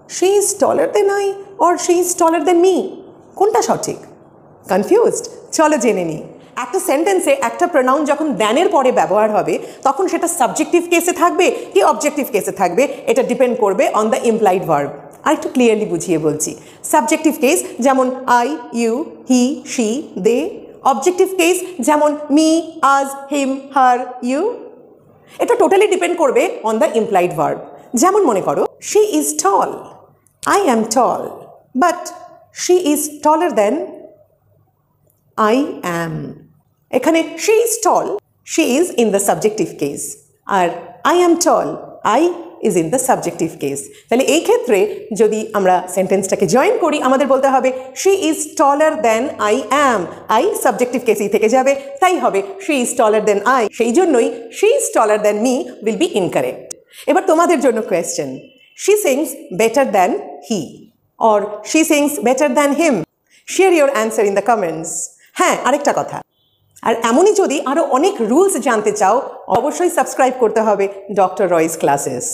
she is taller than I or she is taller than me? কোনটা সঠিক? Confused? চলো জেনে নিই। একটা সেন্টেন্সে একটা প্রোনাউন যখন দ্যানের পরে ব্যবহার হবে তখন সেটা সাবজেক্টিভ কেসে থাকবে কি অবজেক্টিভ কেসে থাকবে, এটা ডিপেন্ড করবে অন দ্য ইমপ্লাইড ভার্ব। আর একটু ক্লিয়ারলি বুঝিয়ে বলছি। সাবজেক্টিভ কেস যেমন I, you, he, she, they. Objective case যেমন me, us, him, her, you. এটা টোটালি ডিপেন্ড করবে অন দ্য ইমপ্লাইড ভার্ব। যেমন মনে করো, she is tall, I am tall, but she is taller than I am. এখানে she is tall, she is in the subjective case. আর I am tall, I is in the subjective case. তাহলে এই ক্ষেত্রে যদি আমরা সেন্টেন্সটাকে join করি আমাদের বলতে হবে she is taller than I am. I subjective কেসেই থেকে যাবে, তাই হবে she is taller than I. সেই জন্যই she is taller than me will be incorrect. এবার তোমাদের জন্য question, she sings better than he or she sings better than him. Share your answer in the comments. হ্যাঁ, আরেকটা কথা, আর এমনই যদি আরও অনেক রুলস জানতে চাও অবশ্যই সাবস্ক্রাইব করতে হবে ডক্টর রয়স ক্লাসেস।